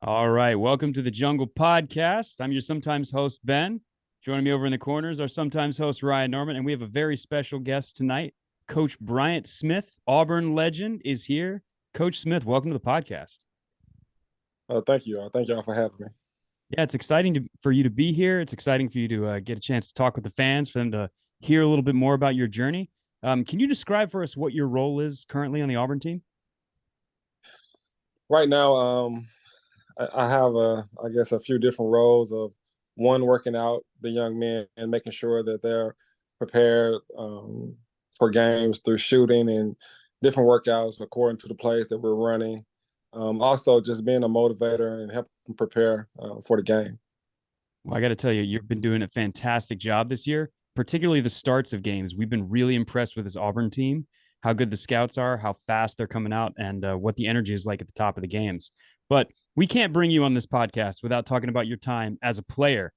All right. Welcome to the Jungle Podcast. I'm your sometimes host, Ben. Joining me over in the corners, our sometimes host, Ryan Norman. And we have a very special guest tonight. Coach Bryant Smith, Auburn legend, is here. Coach Smith, welcome to the podcast. Thank you. Thank y'all for having me. Yeah, it's exciting for you to be here. It's exciting for you to get a chance to talk with the fans, for them to hear a little bit more about your journey. Can you describe for us what your role is currently on the Auburn team? Right now, I have I guess, a few different roles of one working out the young men and making sure that they're prepared for games through shooting and different workouts according to the plays that we're running. Also, just being a motivator and helping prepare for the game. Well, I got to tell you, you've been doing a fantastic job this year, particularly the starts of games. We've been really impressed with this Auburn team, how good the scouts are, how fast they're coming out, and what the energy is like at the top of the games. But we can't bring you on this podcast without talking about your time as a player.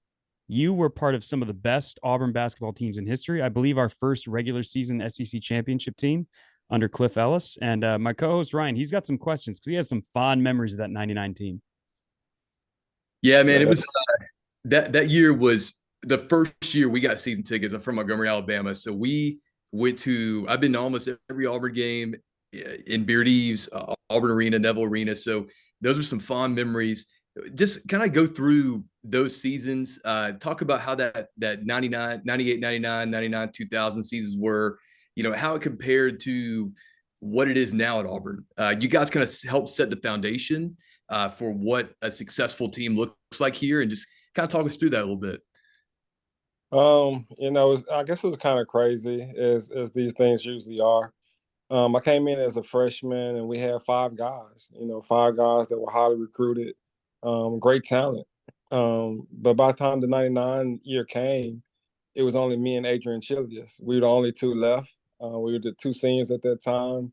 You were part of some of the best Auburn basketball teams in history. I believe our first regular season SEC championship team under Cliff Ellis. And my co host, Ryan, he's got some questions because he has some fond memories of that 99 team. Yeah, man, it was that year was the first year we got season tickets. I'm from Montgomery, Alabama, so we went to. I've been to almost every Auburn game in Beard Eves, Auburn Arena, Neville Arena. So those are some fond memories. Just kind of go through those seasons. Talk about how that 99, 98, 99, 99, 2000 seasons were. You know how it compared to what it is now at Auburn. You guys kind of helped set the foundation for what a successful team looks like here, and just kind of talk us through that a little bit. I guess it was kind of crazy as these things usually are. I came in as a freshman and we had five guys that were highly recruited, great talent. But by the time the 99 year came, it was only me and Adrian Chilius. We were the only two left. We were the two seniors at that time.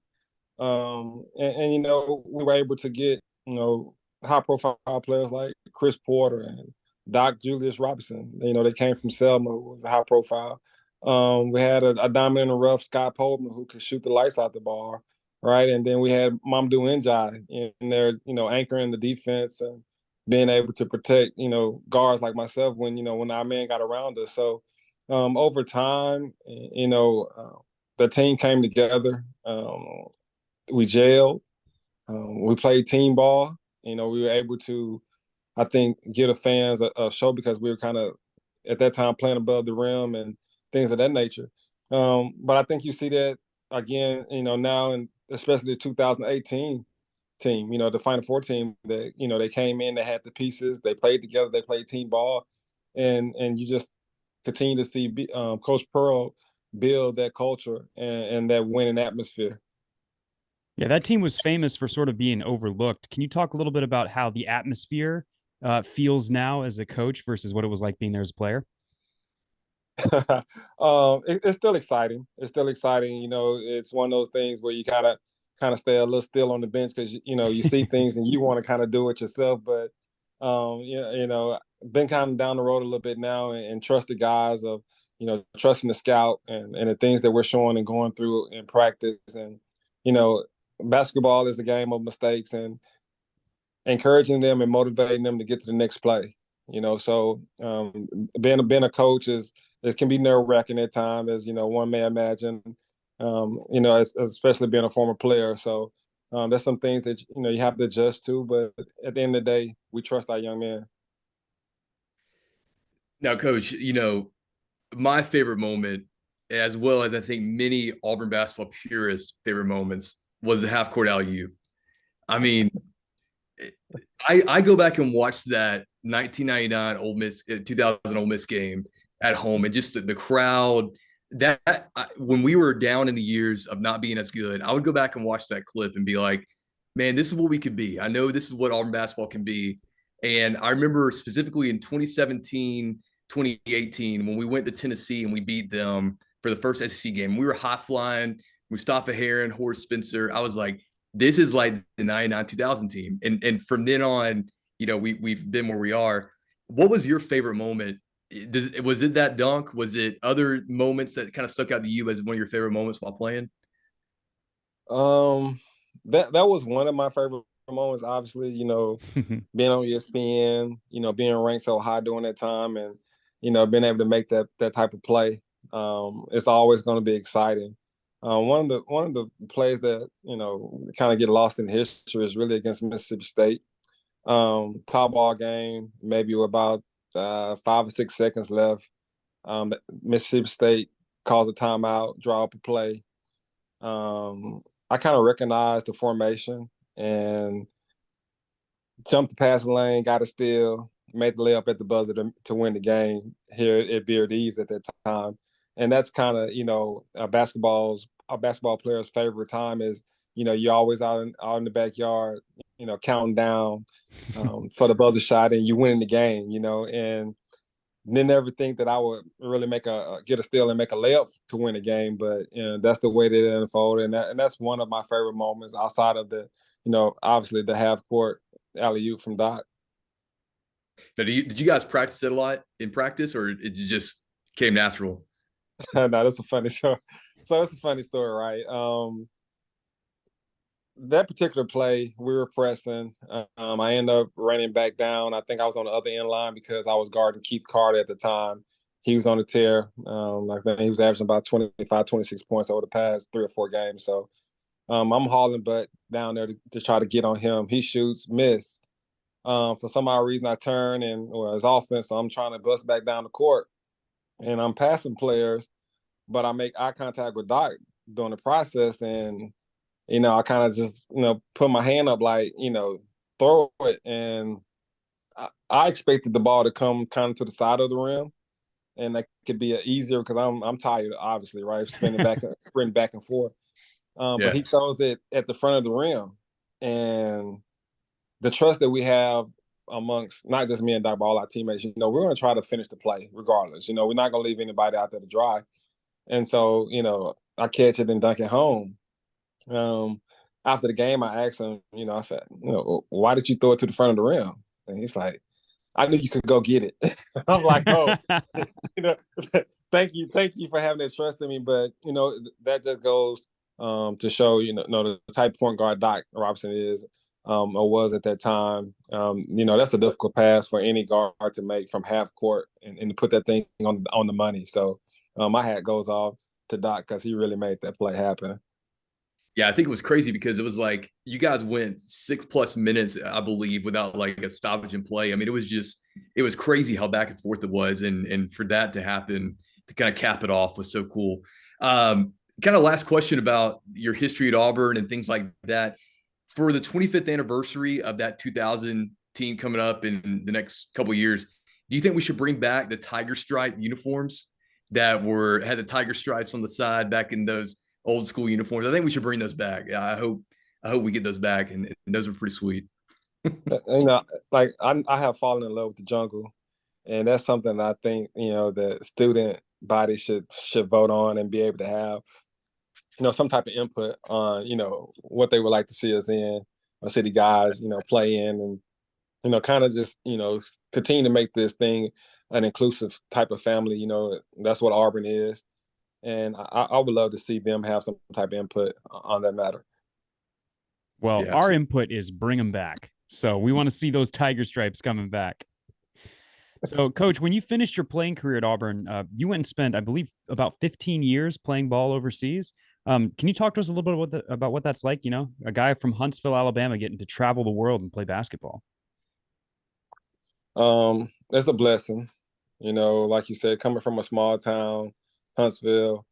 We were able to get, high profile players like Chris Porter and Doc Julius Robinson. They came from Selma, who was a high profile. We had a diamond in the rough, Scott Poldman, who could shoot the lights out the ball, right? And then we had Mamadou Njai in there, anchoring the defense and being able to protect, guards like myself when our men got around us. So over time, the team came together. We gelled. We played team ball. We were able to, I think, give the fans a show because we were kind of at that time playing above the rim and things of that nature. But I think you see that again, now, and especially the 2018 team, the Final Four team that, they came in, they had the pieces, they played together, they played team ball. And you just continue to see Coach Pearl build that culture and that winning atmosphere. Yeah, that team was famous for sort of being overlooked. Can you talk a little bit about how the atmosphere feels now as a coach versus what it was like being there as a player? It's still exciting. It's still exciting. It's one of those things where you gotta kind of stay a little still on the bench because you see things and you want to kind of do it yourself. But been kind of down the road a little bit now and trust the guys of trusting the scout and the things that we're showing and going through in practice. And basketball is a game of mistakes and encouraging them and motivating them to get to the next play. So being a coach it can be nerve wracking at times, as one may imagine. Especially being a former player. So there's some things that you have to adjust to. But at the end of the day, we trust our young men. Now, Coach, my favorite moment, as well as I think many Auburn basketball purists' favorite moments, was the half court alley oop. I mean, I go back and watch that 1999 Ole Miss, 2000 Ole Miss game at home, and just the crowd. When we were down in the years of not being as good, I would go back and watch that clip and be like, man, this is what we could be. I know this is what Auburn basketball can be. And I remember specifically in 2017, 2018, when we went to Tennessee and we beat them for the first SEC game, we were high flying Mustafa Heron, Horace Spencer. I was like, this is like the 99 2000 team. And from then on, we've been where we are. What was your favorite moment? Was it that dunk? Was it other moments that kind of stuck out to you as one of your favorite moments while playing? That was one of my favorite moments, obviously, being on ESPN, being ranked so high during that time, and being able to make that type of play, it's always going to be exciting. One of the plays that kind of get lost in history is really against Mississippi State. Top ball game, maybe with about 5 or 6 seconds left. Mississippi State calls a timeout, draw up a play. I kind of recognized the formation and jumped the passing lane, got a steal, made the layup at the buzzer to win the game here at Beard Eves at that time. And that's kind of, a basketball player's favorite time is, you're always out in the backyard, counting down for the buzzer shot and you win the game, and didn't ever think that I would really get a steal and make a layup to win a game, but that's the way that it unfolded, and that's one of my favorite moments outside of the, obviously the half court alley oop from Doc. Now, did you guys practice it a lot in practice, or it just came natural? No, that's a funny story. So it's a funny story, right? That particular play, we were pressing. I ended up running back down. I think I was on the other end line because I was guarding Keith Carter at the time. He was on the tear. I think he was averaging about 25, 26 points over the past 3 or 4 games. So I'm hauling butt down there to try to get on him. He shoots, miss. For some odd reason, I turn and it's offense. So I'm trying to bust back down the court. And I'm passing players, but I make eye contact with Doc during the process. And I kind of just, put my hand up like, throw it. And I expected the ball to come kind of to the side of the rim. And that could be easier because I'm tired, obviously, right? Sprinting back and forth. But he throws it at the front of the rim. And the trust that we have amongst not just me and Doc, but all our teammates, we're going to try to finish the play regardless. We're not going to leave anybody out there to dry. And so, I catch it and dunk it home. After the game, I asked him, I said, why did you throw it to the front of the rim? And he's like, I knew you could go get it. I'm like, oh, thank you for having that trust in me. But that just goes to show, the type of point guard Doc Robinson is or was at that time. That's a difficult pass for any guard to make from half court and to put that thing on the money. So my hat goes off to Doc because he really made that play happen. Yeah, I think it was crazy because it was like you guys went 6+ minutes, I believe, without like a stoppage in play. I mean, it was crazy how back and forth it was, and for that to happen to kind of cap it off was so cool. Kind of last question about your history at Auburn and things like that. For the 25th anniversary of that 2000 team coming up in the next couple of years, do you think we should bring back the tiger stripe uniforms that had the tiger stripes on the side back in those old school uniforms? I think we should bring those back. I hope we get those back, and those are pretty sweet. Like I have fallen in love with the jungle, and that's something I think the student body should vote on and be able to have some type of input on what they would like to see us in, or city guys play in, and kind of just continue to make this thing an inclusive type of family. That's what Auburn is. And I would love to see them have some type of input on that matter. Well, our input is bring them back. So we want to see those tiger stripes coming back. So, Coach, when you finished your playing career at Auburn, you went and spent, I believe, about 15 years playing ball overseas. Can you talk to us a little bit about what that's like? A guy from Huntsville, Alabama, getting to travel the world and play basketball. It's a blessing. Like you said, coming from a small town, Huntsville,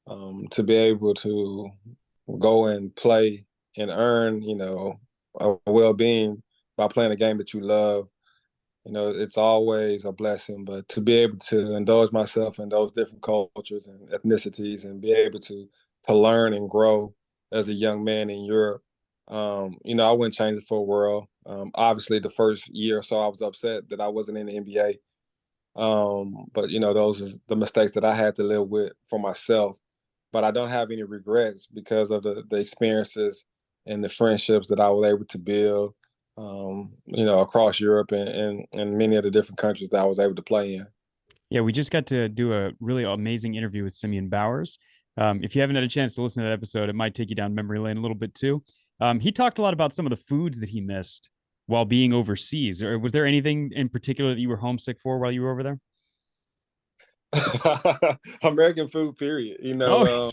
to be able to go and play and earn, a well-being by playing a game that you love, it's always a blessing. But to be able to indulge myself in those different cultures and ethnicities and be able to learn and grow as a young man in Europe, I wouldn't change it for a world. Obviously, the first year or so, I was upset that I wasn't in the NBA. But those are the mistakes that I had to live with for myself. But I don't have any regrets because of the experiences and the friendships that I was able to build, across Europe and many of the different countries that I was able to play in. Yeah, we just got to do a really amazing interview with Simeon Bowers. If you haven't had a chance to listen to that episode, it might take you down memory lane a little bit too. He talked a lot about some of the foods that he missed while being overseas. Or was there anything in particular that you were homesick for while you were over there? American food, period. Oh,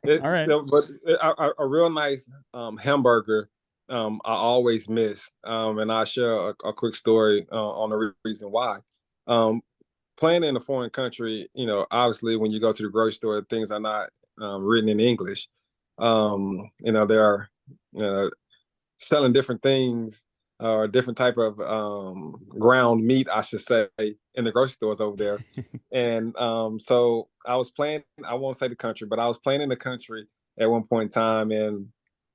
all right. But a real nice hamburger, I always miss. And I'll share a quick story on the reason why. Um, Playing in a foreign country, obviously when you go to the grocery store, things are not written in English. They are uh, selling different things or different type of ground meat, I should say, in the grocery stores over there. And so I was playing, I won't say the country, but I was playing in the country at one point in time. And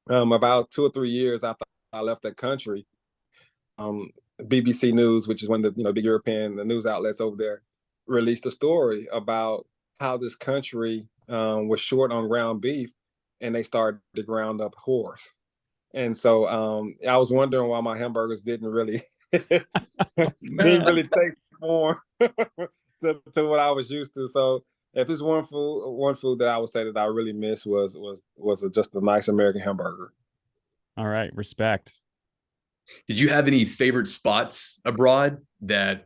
about 2 or 3 years after I left that country, um, BBC News, which is one of the big European the news outlets over there, released a story about how this country was short on ground beef, and they started to ground up horse. And so I was wondering why my hamburgers didn't really didn't really take form to what I was used to. So if it's one food that I would say that I really miss was just a nice American hamburger. All right. Respect. Did you have any favorite spots abroad that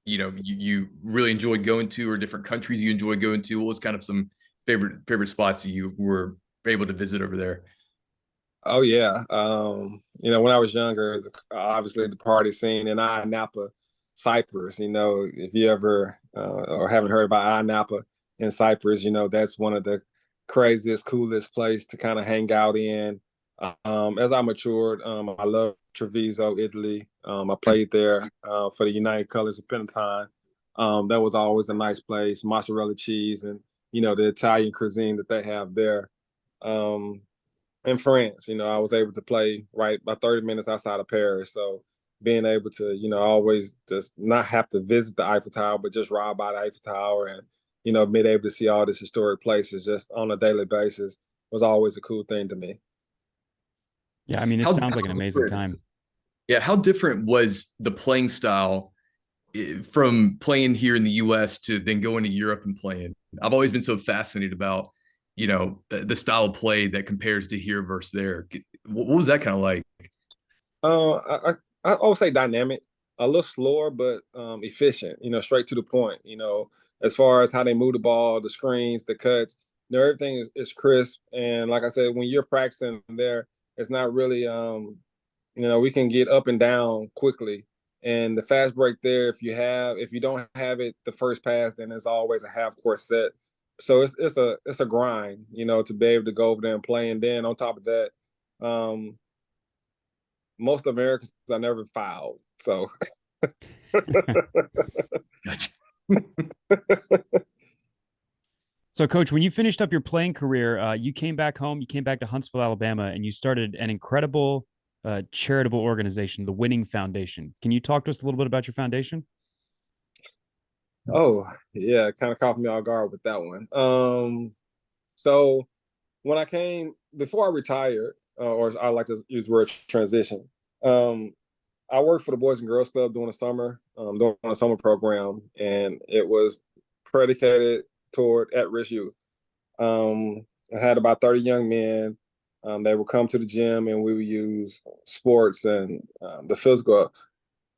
you really enjoyed going to, or different countries you enjoyed going to? What was kind of some favorite spots that you were able to visit over there? Oh yeah. When I was younger, obviously the party scene in Napa, Cyprus. If you ever or haven't heard about Napa in Cyprus, that's one of the craziest, coolest place to kind of hang out in. As I matured, I love Treviso, Italy. I played there for the United Colors of Pentatone. That was always a nice place. Mozzarella cheese and the Italian cuisine that they have there. Um, in France, I was able to play right about 30 minutes outside of Paris. So being able to, always just not have to visit the Eiffel Tower, but just ride by the Eiffel Tower and, being able to see all these historic places just on a daily basis was always a cool thing to me. Yeah. I mean, it sounds like an amazing Different? time. Yeah, how different was the playing style from playing here in the US to then going to Europe and playing? I've always been so fascinated about, the style of play that compares to here versus there. What was that kind of like? I would say dynamic, a little slower, but efficient, straight to the point, as far as how they move the ball, the screens, the cuts, everything is crisp. And like I said, when you're practicing there, it's not really, we can get up and down quickly. And the fast break there, if you don't have it the first pass, then it's always a half court set. So it's a grind, to be able to go over there and play. And then on top of that, um, most Americans are never fouled. So Gotcha. So, Coach, when you finished up your playing career, you came back home. You came back to Huntsville, Alabama, and you started an incredible charitable organization, the Winning Foundation. Can you talk to us a little bit about your foundation? oh yeah, kind of caught me off guard with that one. So when I came before I retired, or I like to use the word transition. Um, I worked for the Boys and Girls Club during the summer, during a summer program, and it was predicated toward at-risk youth. I had about 30 young men. They would come to the gym, and we would use sports and the physical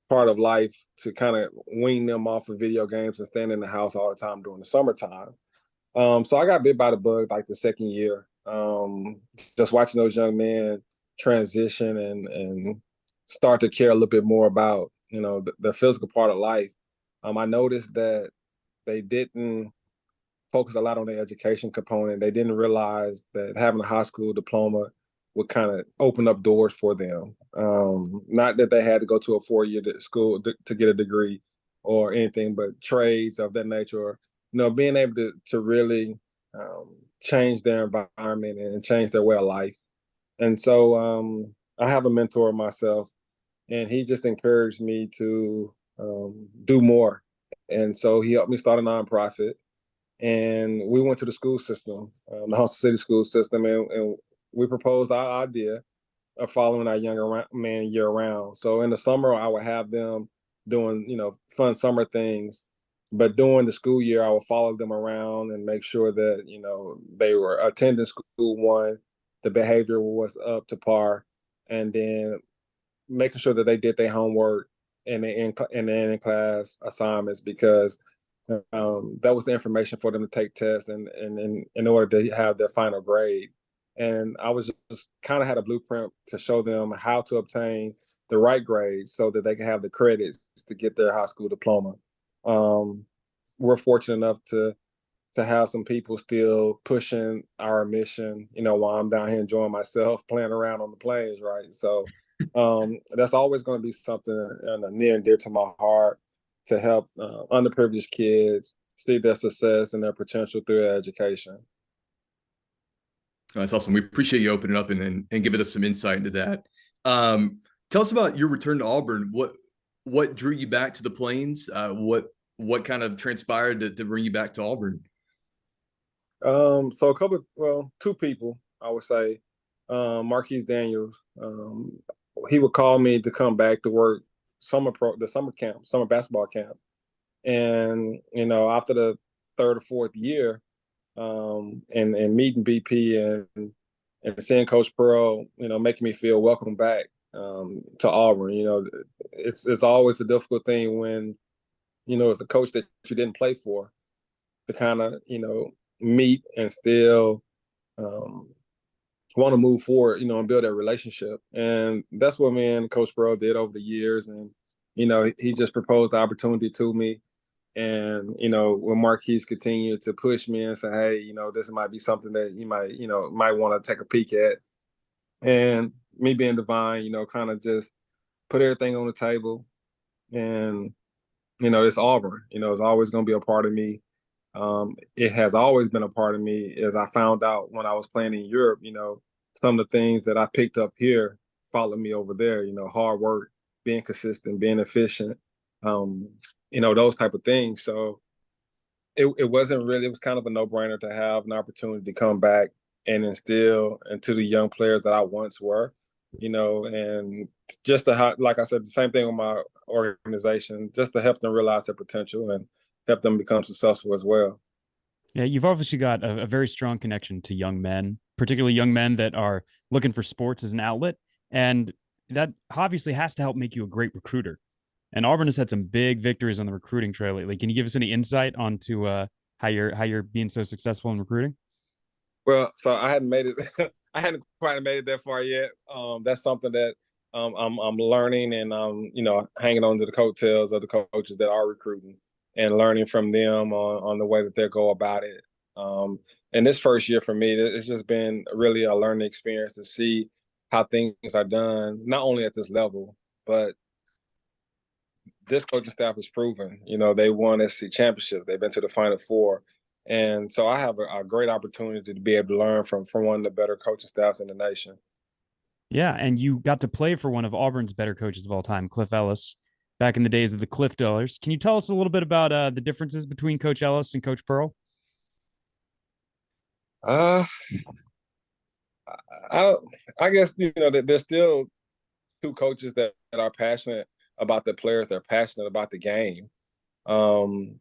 part of life to kind of wean them off of video games and staying in the house all the time during the summertime. So I got bit by the bug like the second year. Just watching those young men transition and start to care a little bit more about the physical part of life. I noticed that they didn't focus a lot on the education component. They didn't realize that having a high school diploma would kind of open up doors for them. Not that they had to go to a 4 year school to get a degree or anything, but trades of that nature, or being able to really change their environment and change their way of life. And so I have a mentor myself, and he just encouraged me to do more. And so he helped me start a nonprofit, and we went to the school system, the Huntsville City school system, and we proposed our idea of following our younger man year round. So in the summer, I would have them doing, fun summer things. But during the school year, I would follow them around and make sure that, they were attending school, one, the behavior was up to par, and then making sure that they did their homework and in class assignments, because that was the information for them to take tests and in order to have their final grade. And I was just kind of had a blueprint to show them how to obtain the right grades so that they can have the credits to get their high school diploma. We're fortunate enough to have some people still pushing our mission, while I'm down here enjoying myself, playing around on the plains, right? So that's always going to be something near and dear to my heart, to help underprivileged kids see their success and their potential through their education. That's awesome. We appreciate you opening up and giving us some insight into that. Tell us about your return to Auburn. What drew you back to the Plains? What kind of transpired to bring you back to Auburn? So two people, I would say. Marquise Daniels, he would call me to come back to work the summer basketball camp. And, after the third or fourth year, and meeting BP and seeing Coach Pearl, making me feel welcome back to Auburn. It's always a difficult thing when, it's a coach that you didn't play for, to kind of, meet and still want to move forward, and build that relationship. And that's what me and Coach Pearl did over the years. And, he just proposed the opportunity to me. And, when Marquise continued to push me and say, hey, this might be something that you might want to take a peek at. And me being Divine, kind of just put everything on the table. And, it's Auburn, it's always going to be a part of me. It has always been a part of me, as I found out when I was playing in Europe, some of the things that I picked up here followed me over there, hard work, being consistent, being efficient, those type of things. So it wasn't really, it was kind of a no-brainer to have an opportunity to come back and instill into the young players that I once were, and just to, like I said, the same thing with my organization, just to help them realize their potential and help them become successful as well. Yeah, you've obviously got a very strong connection to young men, particularly young men that are looking for sports as an outlet. And that obviously has to help make you a great recruiter. And Auburn has had some big victories on the recruiting trail lately. Can you give us any insight onto how you're being so successful in recruiting? Well, so I hadn't made it. I hadn't quite made it that far yet. That's something that I'm learning, and hanging on to the coattails of the coaches that are recruiting and learning from them on the way that they go about it. And this first year for me, it's just been really a learning experience to see how things are done, not only at this level, but this coaching staff has proven, they won SEC championships. They've been to the Final Four. And so I have a great opportunity to be able to learn from one of the better coaching staffs in the nation. Yeah, and you got to play for one of Auburn's better coaches of all time, Cliff Ellis, back in the days of the Cliff Dwellers. Can you tell us a little bit about the differences between Coach Ellis and Coach Pearl? Uh, I I guess that there's still two coaches that are passionate about the players. They're passionate about the game. Um,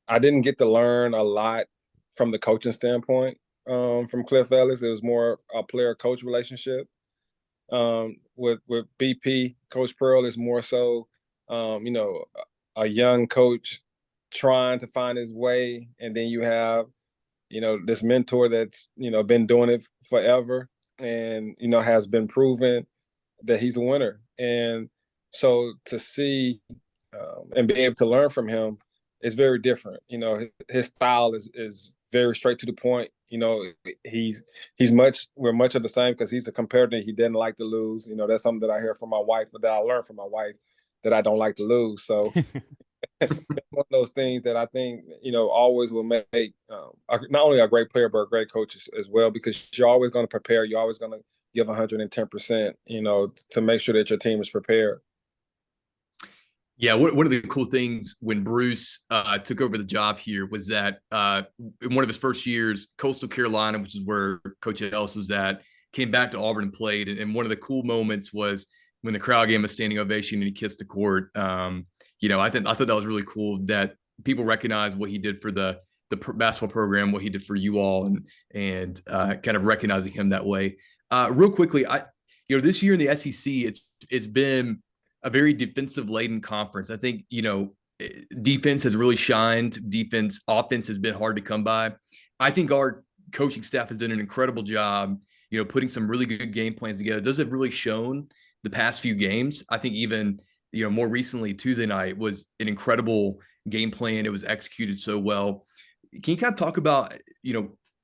I didn't get to learn a lot from the coaching standpoint from Cliff Ellis. It was more a player-coach relationship. With BP, Coach Pearl is more so, a young coach trying to find his way, and then you have, this mentor that's been doing it forever, and has been proven that he's a winner. And so to see and be able to learn from him is very different. His style is very straight to the point. We're much of the same, because he's a competitor. He didn't like to lose. That's something that I hear from my wife, or that I learned from my wife, that I don't like to lose. So it's one of those things that I think, always will make not only a great player, but a great coach as well, because you're always going to prepare. You're always going to give 110%, to make sure that your team is prepared. Yeah, one of the cool things when Bruce took over the job here was that in one of his first years, Coastal Carolina, which is where Coach Ellis was at, came back to Auburn and played. And one of the cool moments was when the crowd gave him a standing ovation and he kissed the court. I thought that was really cool that people recognize what he did for the basketball program, what he did for you all, and kind of recognizing him that way. Real quickly, this year in the SEC, it's been a very defensive laden conference. I think defense has really shined. Offense has been hard to come by. I think our coaching staff has done an incredible job, putting some really good game plans together. Those have really shown the past few games. I think even, more recently, Tuesday night was an incredible game plan. It was executed so well. Can you kind of talk about,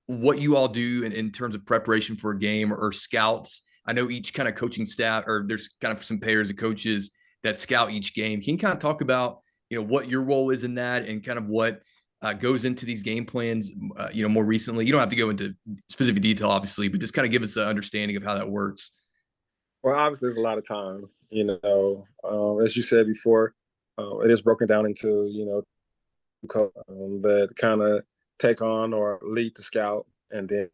what you all do in terms of preparation for a game or scouts? I know each kind of coaching staff, or there's kind of some pairs of coaches that scout each game. Can you kind of talk about, what your role is in that and kind of what goes into these game plans, more recently? You don't have to go into specific detail, obviously, but just kind of give us an understanding of how that works. Well, obviously, there's a lot of time, as you said before, it is broken down into, that kind of take on or lead the scout, and then,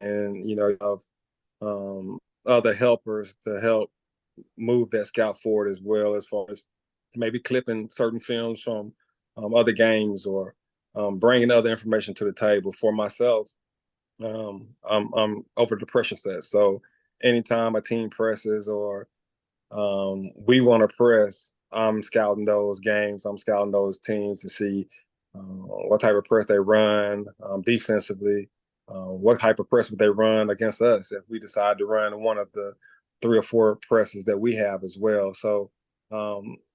other helpers to help move that scout forward as well, as far as maybe clipping certain films from other games, or bringing other information to the table. For myself, I'm over the pressure set. So anytime a team presses or we want to press, I'm scouting those games. I'm scouting those teams to see what type of press they run defensively, what type of press would they run against us if we decide to run one of the 3 or 4 presses that we have as well. So,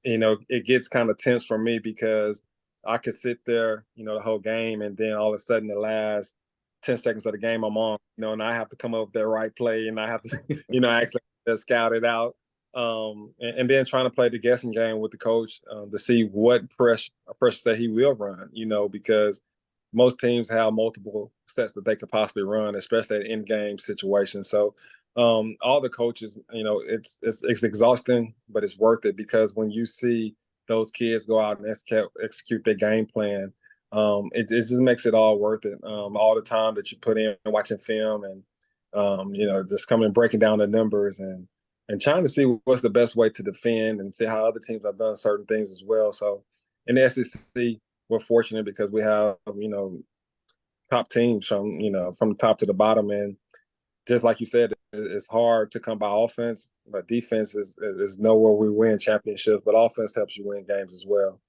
it gets kind of tense for me, because I could sit there, the whole game, and then all of a sudden the last 10 seconds of the game I'm on, and I have to come up with that right play, and I have to, actually scout it out. And then trying to play the guessing game with the coach to see what pressure that he will run, because most teams have multiple sets that they could possibly run, especially at in-game situations. So all the coaches, it's exhausting, but it's worth it, because when you see those kids go out and execute their game plan, it just makes it all worth it. All the time that you put in watching film, and just coming and breaking down the numbers, and trying to see what's the best way to defend, and see how other teams have done certain things as well. So in the SEC, we're fortunate because we have, top teams from the top to the bottom. And just like you said, it's hard to come by offense, but defense is nowhere we win championships, but offense helps you win games as well.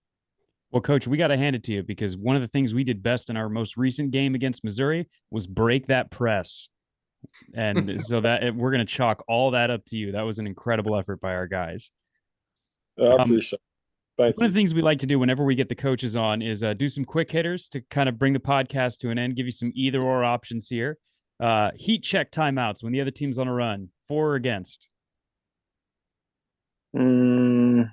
Well, Coach, we got to hand it to you, because one of the things we did best in our most recent game against Missouri was break that press. And so that we're going to chalk all that up to you. That was an incredible effort by our guys. I appreciate it. Thank you. One of the things we like to do whenever we get the coaches on is do some quick hitters to kind of bring the podcast to an end, give you some either or options here. Heat check timeouts when the other team's on a run, for or against? Against.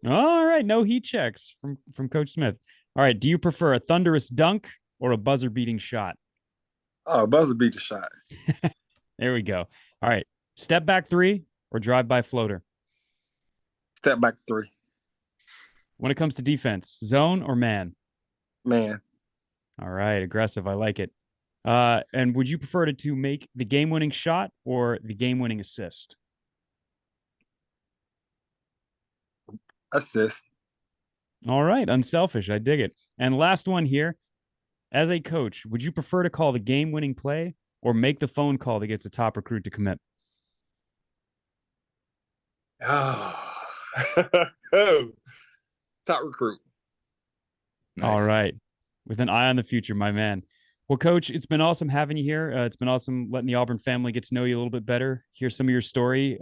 All right, no heat checks from Coach Smith. All right, do you prefer a thunderous dunk or a buzzer beating shot? Oh, buzzer beater shot. There we go. All right, step back 3 or drive by floater? Step back 3. When it comes to defense, zone or man? Man. All right, aggressive. I like it. And would you prefer to make the game-winning shot or the game-winning assist? Assist. All right, unselfish. I dig it. And last one here. As a coach, would you prefer to call the game-winning play or make the phone call that gets a top recruit to commit? Oh. Top recruit. Nice. All right. With an eye on the future, my man. Well, Coach, it's been awesome having you here. It's been awesome letting the Auburn family get to know you a little bit better, hear some of your story,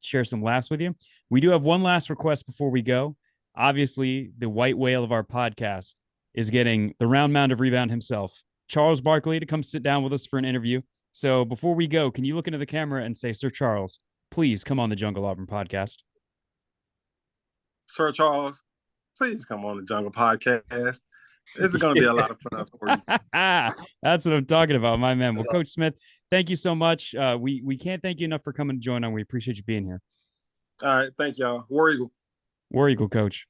share some laughs with you. We do have one last request before we go. Obviously, the white whale of our podcast is getting the round mound of rebound himself, Charles Barkley, to come sit down with us for an interview. So before we go, can you look into the camera and say, Sir Charles, please come on the Jungle Auburn podcast? Sir Charles, please come on the Jungle podcast. It's going to be a lot of fun for you. That's what I'm talking about, my man. Well, Coach Smith, thank you so much. We can't thank you enough for coming to join on. We appreciate you being here. All right. Thank y'all. War Eagle. War Eagle, Coach.